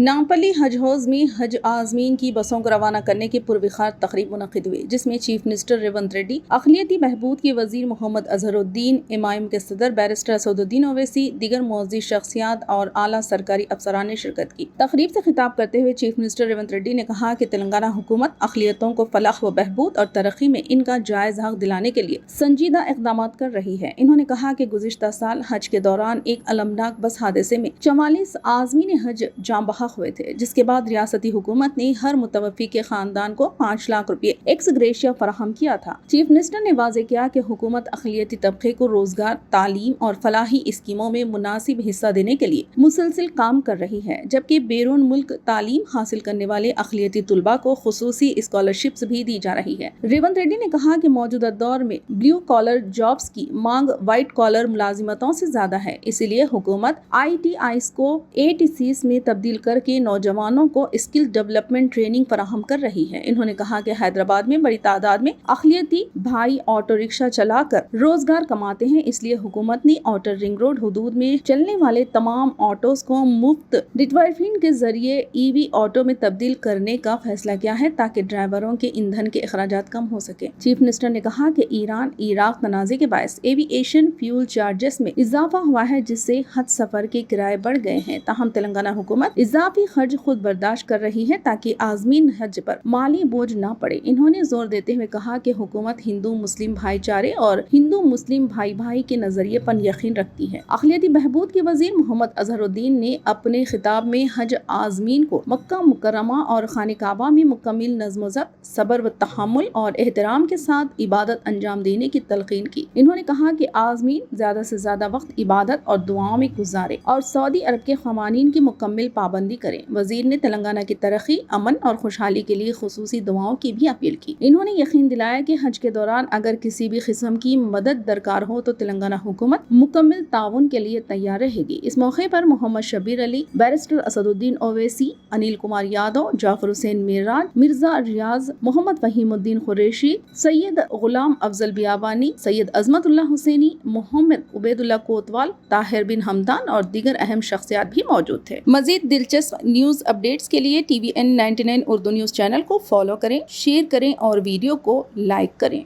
نامپلی حج house میں حج عازمین کی بسوں کو روانہ کرنے کی پروخار تقریب منعقد ہوئی، جس میں چیف منسٹر ریونت ریڈی، اقلیتی بہبود کے وزیر محمد اظہر الدین، امائم کے صدر بیرسٹر اسدالدین اویسی، دیگر معزز شخصیات اور اعلیٰ سرکاری افسران نے شرکت کی۔ تقریب سے خطاب کرتے ہوئے چیف منسٹر ریونت ریڈی نے کہا کہ تلنگانہ حکومت اقلیتوں کو فلاح و بہبود اور ترقی میں ان کا جائز حق دلانے کے لیے سنجیدہ اقدامات کر رہی ہے۔ انہوں نے کہا کہ گزشتہ سال حج کے دوران ایک المناک بس حادثے میں 44 عازمین حج جاں بحق ہوئے تھے، جس کے بعد ریاستی حکومت نے ہر متوفی کے خاندان کو 5 لاکھ روپے ایکس گریشیا فراہم کیا تھا۔ چیف منسٹر نے واضح کیا کہ حکومت اقلیتی طبقے کو روزگار، تعلیم اور فلاحی اسکیموں میں مناسب حصہ دینے کے لیے مسلسل کام کر رہی ہے، جبکہ بیرون ملک تعلیم حاصل کرنے والے اقلیتی طلباء کو خصوصی اسکالرشپس بھی دی جا رہی ہے۔ ریونت ریڈی نے کہا کہ موجودہ دور میں بلیو کالر جابس کی مانگ وائٹ کالر ملازمتوں سے زیادہ ہے، اسی لیے حکومت ITIs کو ATCs میں تبدیل کر کے نوجوانوں کو اسکل ڈیولپمنٹ ٹریننگ فراہم کر رہی ہے۔ انہوں نے کہا کہ حیدرآباد میں بڑی تعداد میں اقلیتی بھائی آٹو رکشہ چلا کر روزگار کماتے ہیں، اس لیے حکومت نے آؤٹر رنگ روڈ حدود میں چلنے والے تمام آٹوز کو مفت ڈٹورفین کے ذریعے EV آٹو میں تبدیل کرنے کا فیصلہ کیا ہے تاکہ ڈرائیوروں کے ایندھن کے اخراجات کم ہو سکے۔ چیف منسٹر نے کہا کہ ایران عراق تنازع کے باعث ایوی ایشن فیول چارجز میں اضافہ ہوا ہے، جس سے حج سفر کے کرائے بڑھ گئے ہیں، تاہم تلنگانہ حکومت اضافی خرچ خود برداشت کر رہی ہے تاکہ عازمین حج پر مالی بوجھ نہ پڑے۔ انہوں نے زور دیتے ہوئے کہا کہ حکومت ہندو مسلم بھائی چارے اور ہندو مسلم بھائی کے نظریے پر یقین رکھتی ہے۔ اقلیتی بہبود کے وزیر محمد اظہر الدین نے اپنے خطاب میں حج عازمین کو مکہ مکرمہ اور خانہ کعبہ میں مکمل نظم و ضبط، صبر و تحمل اور احترام کے ساتھ عبادت انجام دینے کی تلقین کی۔ انہوں نے کہا کہ عازمین زیادہ سے زیادہ وقت عبادت اور دعاؤں میں گزارے اور سعودی عرب کے قوانین کی مکمل پابندی کریں۔ وزیر نے تلنگانہ کی ترقی، امن اور خوشحالی کے لیے خصوصی دعاؤں کی بھی اپیل کی۔ انہوں نے یقین دلایا کہ حج کے دوران اگر کسی بھی قسم کی مدد درکار ہو تو تلنگانہ حکومت مکمل تعاون کے لیے تیار رہے گی۔ اس موقع پر محمد شبیر علی، بیرسٹر اسدالدین اویسی، انل کمار یادو، جعفر حسین میرراج، مرزا ریاض، محمد فہیم الدین قریشی، سید غلام افضل بیابانی، سید عظمت اللہ حسینی، محمد عبید اللہ کوتوال، طاہر بن حمدان اور دیگر اہم شخصیات بھی موجود تھے۔ مزید دلچسپ نیوز اپڈیٹس کے لیے TVN 99 اردو نیوز چینل کو فالو کریں، شیئر کریں اور ویڈیو کو لائک کریں۔